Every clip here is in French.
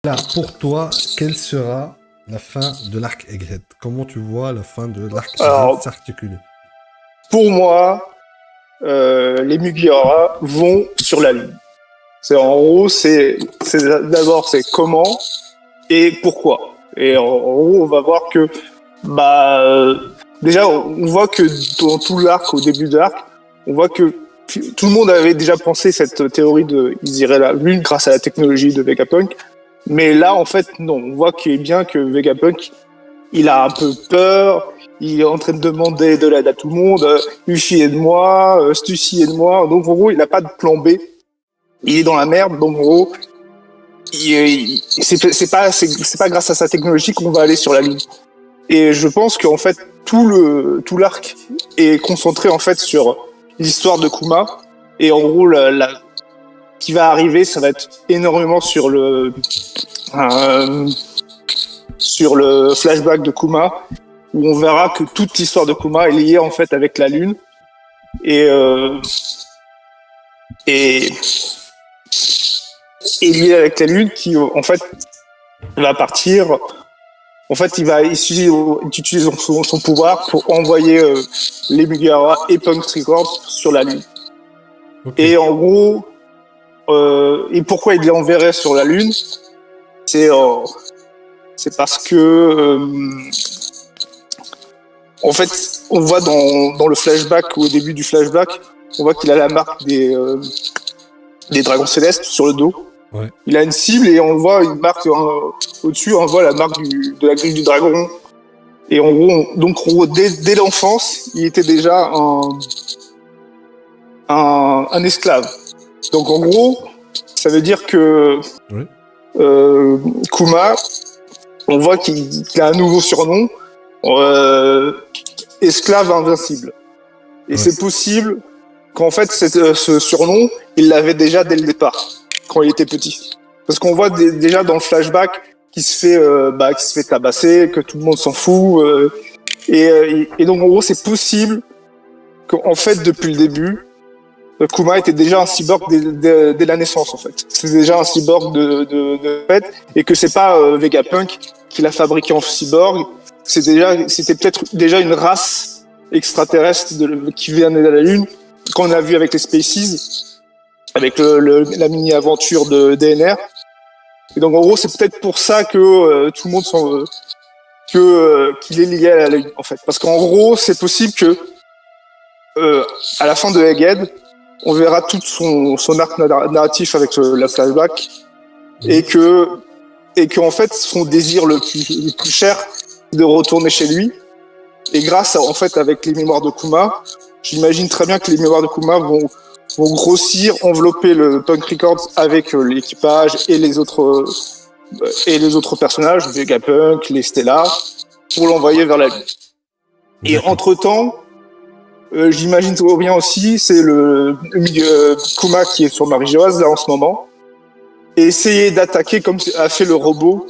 Là, pour toi, quelle sera la fin de l'arc Egghead? Comment tu vois la fin de l'arc Egghead Alors, s'articuler? pour moi, les Mugiwara vont sur la Lune. C'est en gros, c'est d'abord c'est comment et pourquoi. Et en gros, on va voir que bah déjà on voit que dans tout l'arc, au début de l'arc, on voit que tout le monde avait déjà pensé cette théorie de ils iraient à la Lune grâce à la technologie de Vegapunk. Mais là, en fait, non. On voit qu'il est bien que Vegapunk, il a un peu peur. Il est en train de demander de l'aide à tout le monde. Luffy aide-moi, Stussy aide-moi. Donc en gros, il n'a pas de plan B. Il est dans la merde. Donc en gros, c'est pas grâce à sa technologie qu'on va aller sur la Lune. Et je pense qu'en fait, tout l'arc est concentré en fait sur l'histoire de Kuma. Et en gros, qui va arriver, ça va être énormément euh, sur le flashback de Kuma, où on verra que toute l'histoire de Kuma est liée en fait avec la Lune et et, et liée avec la Lune qui en fait va partir. En fait, il va utiliser son pouvoir pour envoyer les Mugiwara et Punk Records sur la Lune. Ok. Et en gros, et pourquoi il les enverrait sur la Lune, c'est c'est parce que en fait, on voit dans le flashback, au début du flashback, on voit qu'il a la marque des dragons célestes sur le dos. Ouais. Il a une cible et on voit une marque au-dessus, on voit la marque de la griffe du dragon. Et en gros, dès l'enfance, il était déjà un esclave. Donc en gros, ça veut dire que Ouais. Kuma, on voit qu'il a un nouveau surnom, esclave invincible. Et Ouais. c'est possible qu'en fait, ce surnom, il l'avait déjà dès le départ, quand il était petit. Parce qu'on voit déjà dans le flashback qu'il qui se fait tabasser, que tout le monde s'en fout. Et donc, en gros, c'est possible qu'en fait, depuis le début, Kuma était déjà un cyborg dès la naissance, en fait. C'est déjà un cyborg de fait, et que c'est pas Vegapunk qui l'a fabriqué en cyborg. C'était peut-être déjà une race extraterrestre qui vient de la Lune, qu'on a vu avec les Spaces, avec la mini-aventure de DNR. Et donc, en gros, c'est peut-être pour ça que tout le monde qu'il est lié à la Lune, en fait. Parce qu'en gros, c'est possible que à la fin de Egghead, on verra tout son arc narratif avec la flashback et que en fait son désir le plus cher c'est de retourner chez lui et grâce en fait avec les mémoires de Kuma, j'imagine très bien que les mémoires de Kuma vont grossir, envelopper le Punk Records avec l'équipage et les autres personnages, Vegapunk, les Stellar, pour l'envoyer vers la Lune. Et entre-temps, j'imagine trop bien aussi, c'est le Kuma qui est sur Marie-Joise là en ce moment, et essayer d'attaquer comme a fait le robot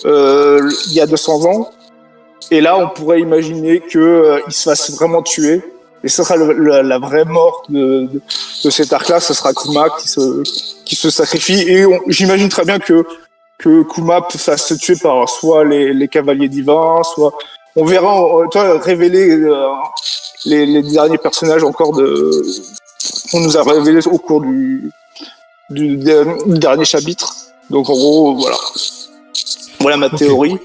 il y a 200 ans. Et là, on pourrait imaginer que il se fasse vraiment tuer. Et ce sera la vraie mort de cet arc-là. Ce sera Kuma qui se sacrifie. Et j'imagine très bien que Kuma fasse se tuer par soit les cavaliers divins, soit on verra, révéler les derniers personnages encore qu'on nous a révélés au cours du dernier chapitre. Donc en gros, voilà ma Ok. théorie.